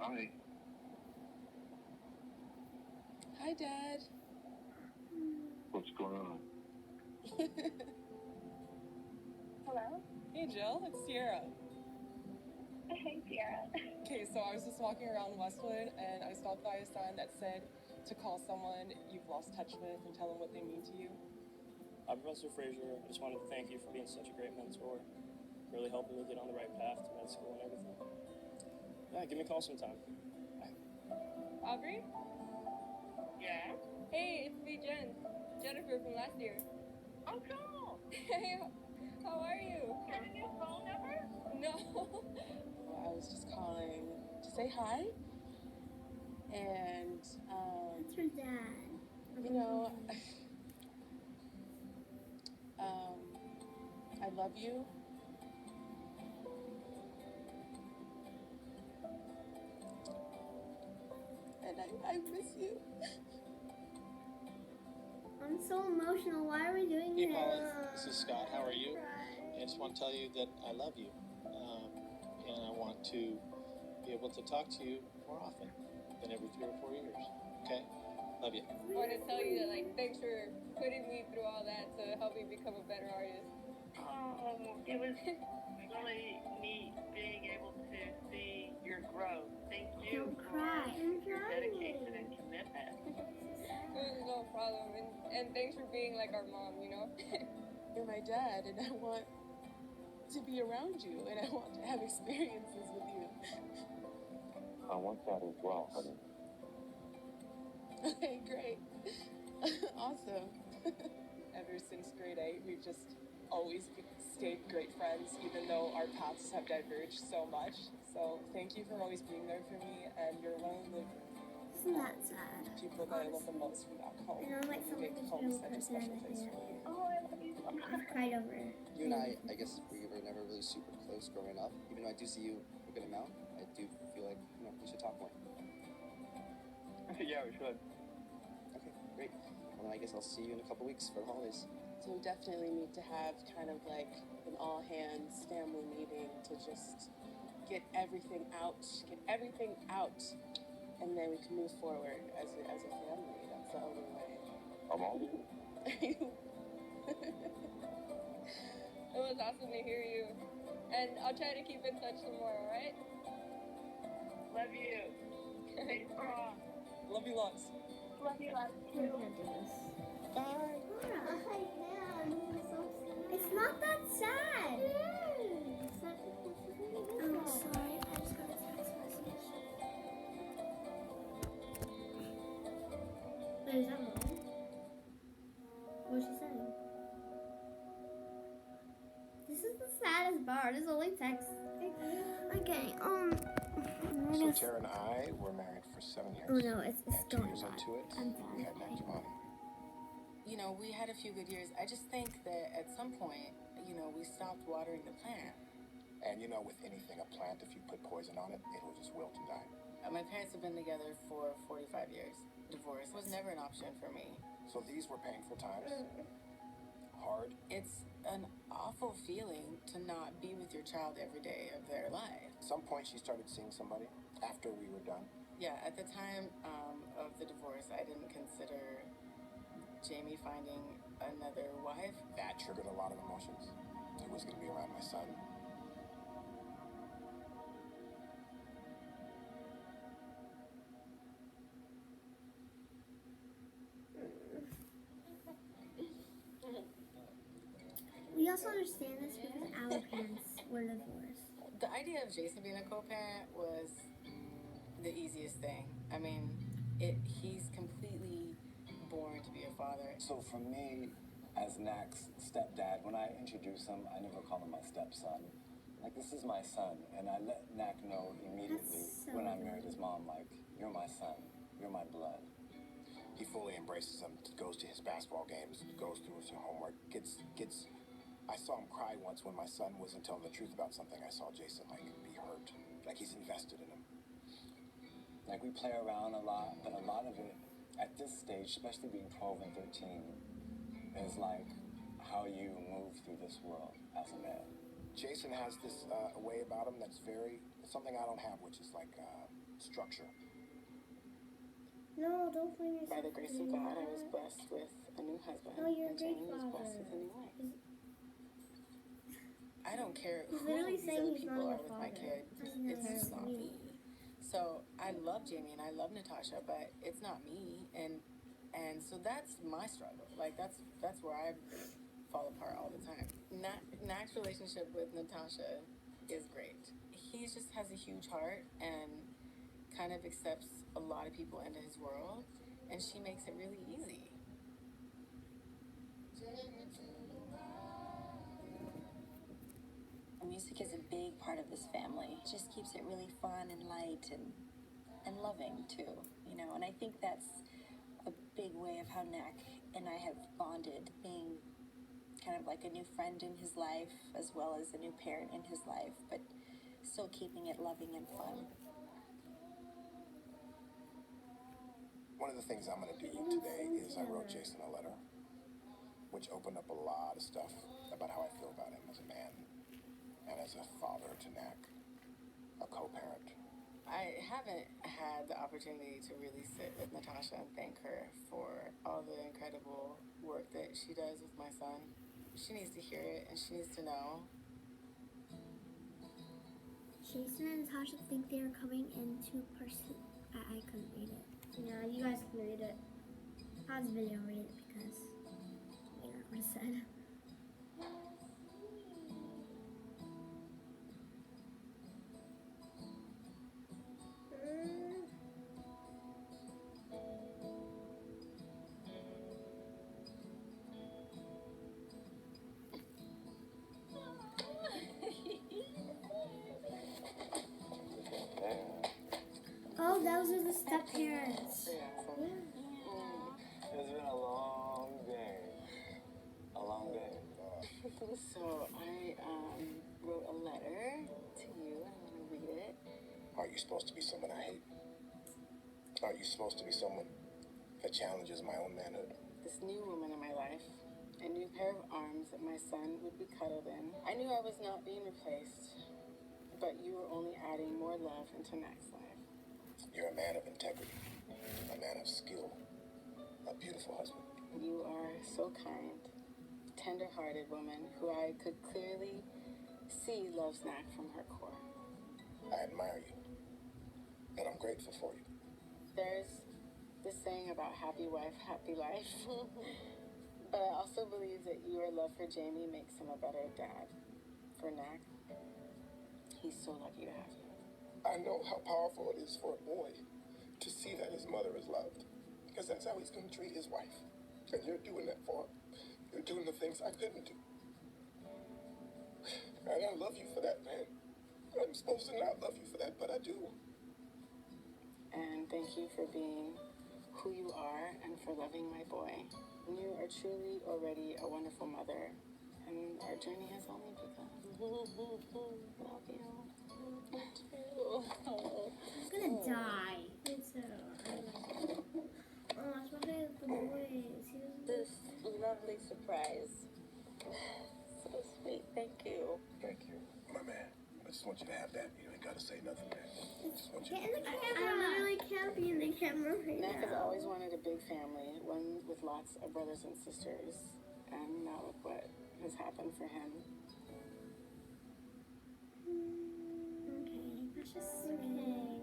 Hi. Hi, Dad. What's going on? Hello? Hey, Jill. It's Sierra. Hey, Sierra. Okay, so I was just walking around Westwood, and I stopped by a sign that said to call someone you've lost touch with and tell them what they mean to you. I'm Professor Frazier. I just wanted to thank you for being such a great mentor, really helping me get on the right path to med school and everything. Yeah, give me a call sometime. Bye. Aubrey? Yeah? Hey, it's me, Jennifer from last year. Oh, cool. Hey, how are you? Got a new phone number? No. I was just calling to say hi. And, That's her dad. you know, I love you. And I miss you. I'm so emotional. Why are we doing Hey, this? Polly. This is Scott. How are you? I just want to tell you that I love you. And I want to be able to talk to you more often than every 3 or 4 years. Okay? Love you. I want to tell you that, thanks for putting me through all that to help me become a better artist. It was really neat being able to see your growth. Thank you Don't for cry. your dedication and commitment. It was no problem. And thanks for being like our mom, you know? You're my dad, and I want to be around you, and I want to have experiences with you. I want that as well, honey. Okay, great. Awesome. Ever since grade 8, we've just always stayed great friends, even though our paths have diverged so much. So thank you for always being there for me, and you're one of the Isn't that sad? people that I love the most from back home. I know, like, You someone make who's home real such a person special and place everything. for me. Oh, I love you so much. I've cried over it. You and I guess we were never really super close growing up. Even though I do see you a good amount, I do feel like, we should talk more. Yeah, we should. Okay, great. Well, then I guess I'll see you in a couple weeks for the holidays. So we definitely need to have kind of like an all-hands family meeting to just get everything out, and then we can move forward as a family. That's the only way. I'm all It was awesome to hear you. And I'll try to keep in touch some more, alright? Love you. Stay strong. Love you lots. Love you, love I you. can't do this. Bye. It's not that sad. I'm sorry. I just got a text message. Wait, is that mom? What was she saying? This is the saddest part. It's only text. Okay. So Tara and I were married for 7 years. Oh no, it's And 2 going years on. into it, I'm we had done. Giovanni. You know, we had a few good years. I just think that at some point, we stopped watering the plant. And with anything, a plant, if you put poison on it, it will just wilt and die. My parents have been together for 45 years. Divorce was never an option for me. So these were painful times. Hard. It's an awful feeling to not be with your child every day of their life. At some point, she started seeing somebody after we were done. Yeah, at the time of the divorce, I didn't consider Jamie finding another wife. That triggered a lot of emotions. Who was going to be around my son? We also understand this because our parents were divorced. The idea of Jason being a co-parent was the easiest thing. I mean, he's completely born to be a father. So for me, as Nak's stepdad, when I introduce him, I never call him my stepson. Like, this is my son, and I let Nak know immediately That's so when I good. married his mom, like, you're my son, you're my blood. He fully embraces him, goes to his basketball games, goes through his homework, gets. I saw him cry once when my son wasn't telling the truth about something. I saw Jason, be hurt. Like, he's invested in him. Like, we play around a lot, but a lot of it, at this stage, especially being 12 and 13, is like how you move through this world as a man. Jason has this way about him that's something I don't have, which is structure. No, don't blame yourself. By the grace of God, I was blessed with a new husband. No, you're a and great Jamie was father. blessed with a new wife. I don't care He's who literally these saying other he's people not are your with my father. kid. It's just not me. So I love Jamie and I love Natasha, but it's not me. And so that's my struggle. Like that's where I fall apart all the time. Nak's relationship with Natasha is great. He just has a huge heart and kind of accepts a lot of people into his world, and she makes it really easy. Music is a big part of this family. It just keeps it really fun and light and loving too, you know, and I think that's a big way of how Nak and I have bonded, being kind of like a new friend in his life as well as a new parent in his life, but still keeping it loving and fun. One of the things I'm going to do today is I wrote Jason a letter, which opened up a lot of stuff about how I feel about him as a man and as a father to Nak, a co-parent. I haven't had the opportunity to really sit with Natasha and thank her for all the incredible work that she does with my son. She needs to hear it and she needs to know. Jason and Natasha think they are coming into pursuit. I couldn't read it. Yeah, you guys can read it. Pause the video, read it because I don't know what it said. Oh, those are the step parents. It's been a long day. A long day. So I wrote a letter to you. I'm going to read it. Are you supposed to be someone I hate? Are you supposed to be someone that challenges my own manhood? This new woman in my life, a new pair of arms that my son would be cuddled in. I knew I was not being replaced, but you were only adding more love into Nak's life. You're a man of integrity, a man of skill, a beautiful husband. You are so kind, tender-hearted woman who I could clearly see loves Nak from her core. I admire you, and I'm grateful for you. There's this saying about happy wife, happy life. But I also believe that your love for Jamie makes him a better dad. For Nak, he's so lucky to have you. I know how powerful it is for a boy to see that his mother is loved, because that's how he's going to treat his wife. And you're doing that for him. You're doing the things I couldn't do. And I love you for that, man. I'm supposed to not love you for that, but I do. And thank you for being who you are and for loving my boy. You are truly already a wonderful mother, and our journey has only begun. Love you. I'm gonna die. Me too. Oh, I was wondering if the boys. This lovely surprise. So sweet, thank you. Thank you, my man. I just want you to have that. You ain't got to say nothing, man. I just want you Get in the camera. I literally can't be in the camera right Nak has now. always wanted a big family, one with lots of brothers and sisters, and now look what has happened for him. Okay, that's just okay.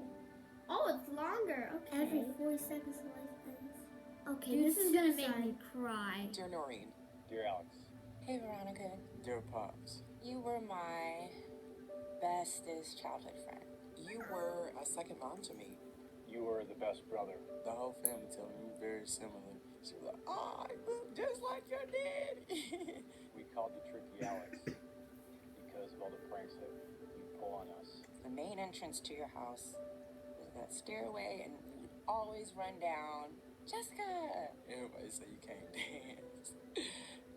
Oh, it's longer. Okay. Every 40 seconds the life ends. Okay, Dude, this is gonna make me cry. Dear Noreen. Dear Alex. Hey, Veronica. Dear Pops. You were my bestest childhood friend. You were a second mom to me. You were the best brother. The whole family told me we were very similar. She was like, oh, I look just like your dad. We called you Tricky Alex because of all the pranks that you pull on us. The main entrance to your house was that stairway, and you would always run down, Jessica. Everybody say you can't dance.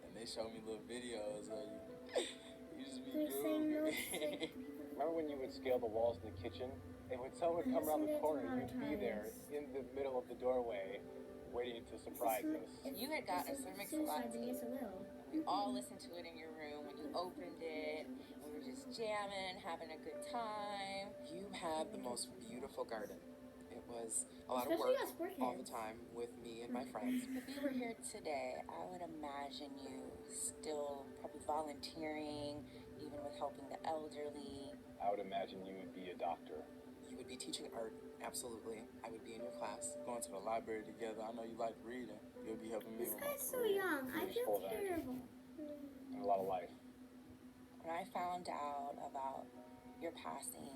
And they showed me little videos of you. You just be They're saying no grooving. Remember when you would scale the walls in the kitchen? And when someone would come around the corner, you'd be there in the middle of the doorway waiting to surprise us. You had gotten a Sir Mix-a-Lot tape. We all listened to it in your room when you opened it. We were just jamming, having a good time. You had the most beautiful garden. It was a lot Especially of us sport work all the kids. time with me and my friends. If you were here today, I would imagine you still probably volunteering, even with helping the elderly. I would imagine you would be a doctor. You would be teaching art, absolutely. I would be in your class. Going to the library together. I know you like reading. You'll be helping me This with my guy's so career. young. I He's feel full of energy. terrible. And a lot of life. When I found out about your passing,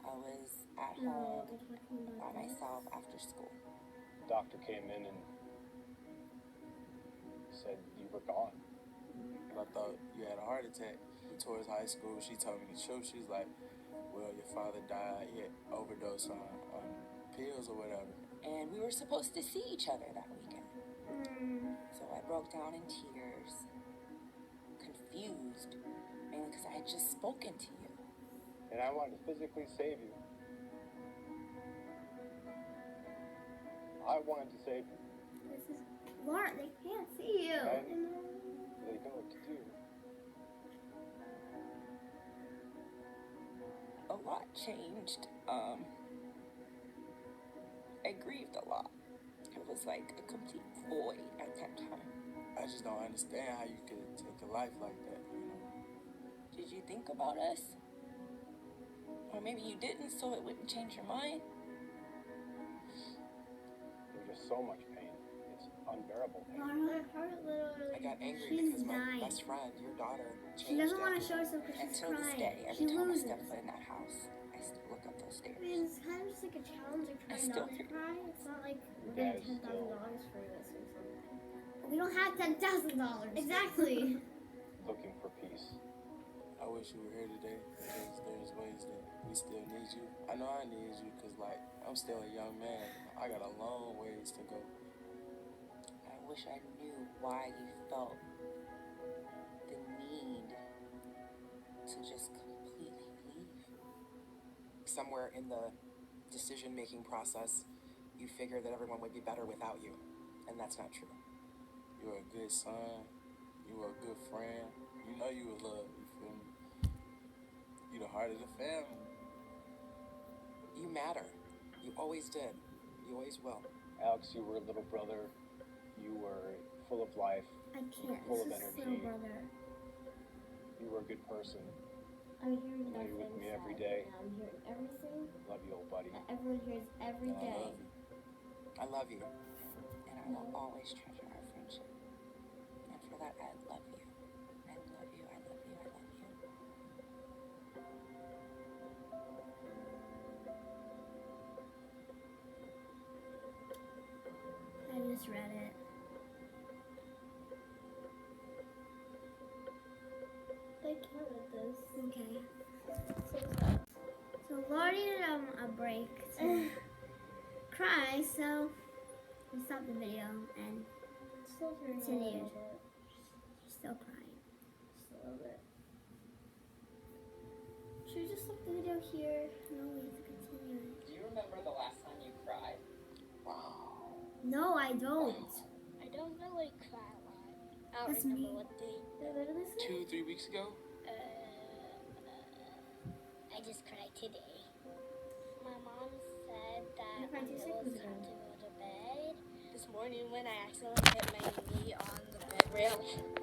I was at home by myself after school. The doctor came in and said you were gone. I thought you had a heart attack. Towards high school, she told me the truth. She's like, well, your father died. He had overdosed on pills or whatever. And we were supposed to see each other that weekend. So I broke down in tears, confused, mainly because I had just spoken to you. And I wanted to physically save you. I wanted to save you. This is Laura. They can't see you. Right? They know what to do. A lot changed. I grieved a lot. It was like a complete void at that time. I just don't understand how you could take a life like that, you know? Did you think about us? Or maybe you didn't, so it wouldn't change your mind? There's just so much pain. It's unbearable pain. Her heart literally. I got angry She's because my dying. best friend, your daughter, She doesn't want to after- show herself because she's Until this day, crying. every She time I loses. step foot in that house, I still look up those stairs. I mean, it's kind of just like a challenge, like trying still not to cry. It's not like we're Yeah, getting it's $10,000 for this or something. We don't have $10,000. Exactly. Looking for peace. I wish you were here today because there's ways that we still need you. I know I need you because, like, I'm still a young man. I got a long ways to go. I wish I knew why you felt the need to just completely leave. Somewhere in the decision-making process, you figured that everyone would be better without you. And that's not true. You were a good son. You were a good friend. You know you were loved. You feel me? You the heart of the family. You matter. You always did. You always will. Alex, you were a little brother. You were full of life. I can't. Full of This is energy. so brother. You were a good person. I'm hearing You know you're with nothing me every sad day. right now. I'm hearing everything Love you, old buddy. that everyone hears every I day. love you. I love you. And I will always treasure our friendship. And for that, I love you. I love you. I love you. I love you. I just read it. I counted this. Okay. So Laura needed a break to cry, so we stopped the video and continued. She's still crying. Just a little bit. Should we just stop the video here? No, we have to continue it. Do you remember the last time you cried? No, I don't. I don't really cry a lot. I don't That's remember me. what day. 2-3 weeks ago? I just cried today. My mom said that I cried 2 it was seconds ago. time to go to bed. This morning when I accidentally hit my knee on the bed rail,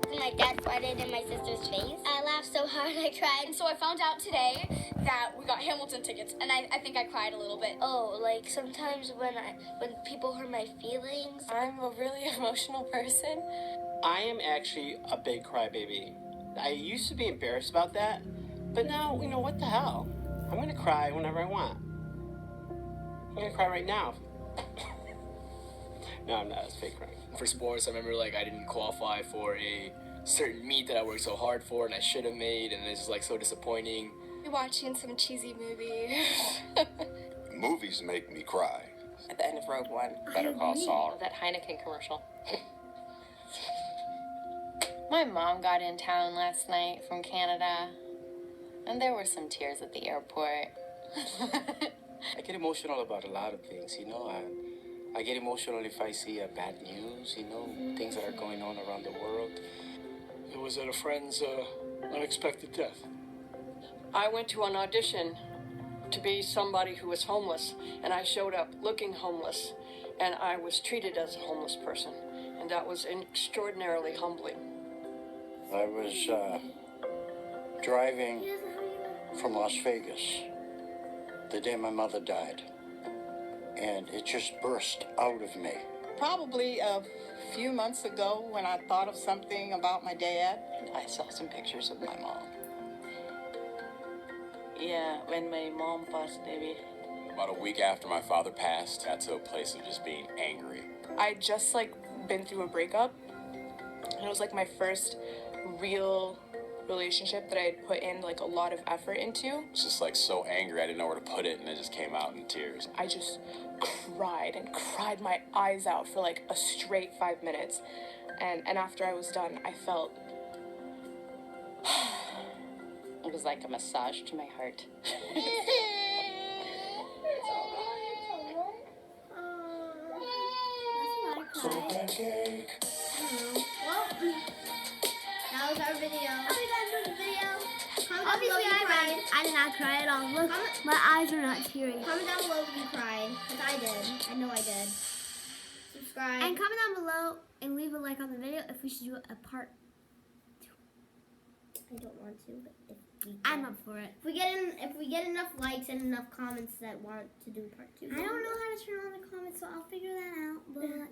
my dad farted in my sister's face. I laughed so hard I cried. And so I found out today that we got Hamilton tickets, and I think I cried a little bit. Oh, like sometimes when people hurt my feelings. I'm a really emotional person. I am actually a big crybaby. I used to be embarrassed about that, but now, you know, what the hell? I'm gonna cry whenever I want. I'm gonna cry right now. No, I'm not. It's fake crying. For sports, I remember like I didn't qualify for a certain meet that I worked so hard for and I should have made, and it's like so disappointing. Watching some cheesy movie. Movies make me cry. At the end of Rogue One, Better Call Saul. That Heineken commercial. My mom got in town last night from Canada, and there were some tears at the airport. I get emotional about a lot of things, you know. I get emotional if I see bad news, you know, things that are going on around the world. It was at a friend's unexpected death. I went to an audition to be somebody who was homeless, and I showed up looking homeless, and I was treated as a homeless person, and that was extraordinarily humbling. I was driving from Las Vegas the day my mother died, and it just burst out of me. Probably a few months ago when I thought of something about my dad, I saw some pictures of my mom. Yeah, when my mom passed away. About a week after my father passed, I got to a place of just being angry. I just been through a breakup, and it was my first real relationship that I had put in a lot of effort into. I was just so angry, I didn't know where to put it, and it just came out in tears. I just cried and cried my eyes out for a straight 5 minutes, and after I was done, I felt it was like a massage to my heart. Pancake. Well, that was our video. Are we done with the video? Obviously, I did not cry at all. Look, my eyes are not teary. Comment down below if you cried, because I did. I know I did. Subscribe. And comment down below and leave a like on the video if we should do a part 2. I don't want to, but if we can. I'm up for it. If we get enough likes and enough comments that want to do part 2. I don't know how to turn on the comments, so I'll figure that out. But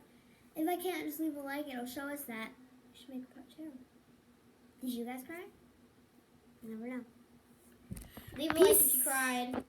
if I can't just leave a like, it'll show us that we should make a part 2. Did you guys cry? You never know. Leave a like if you cried.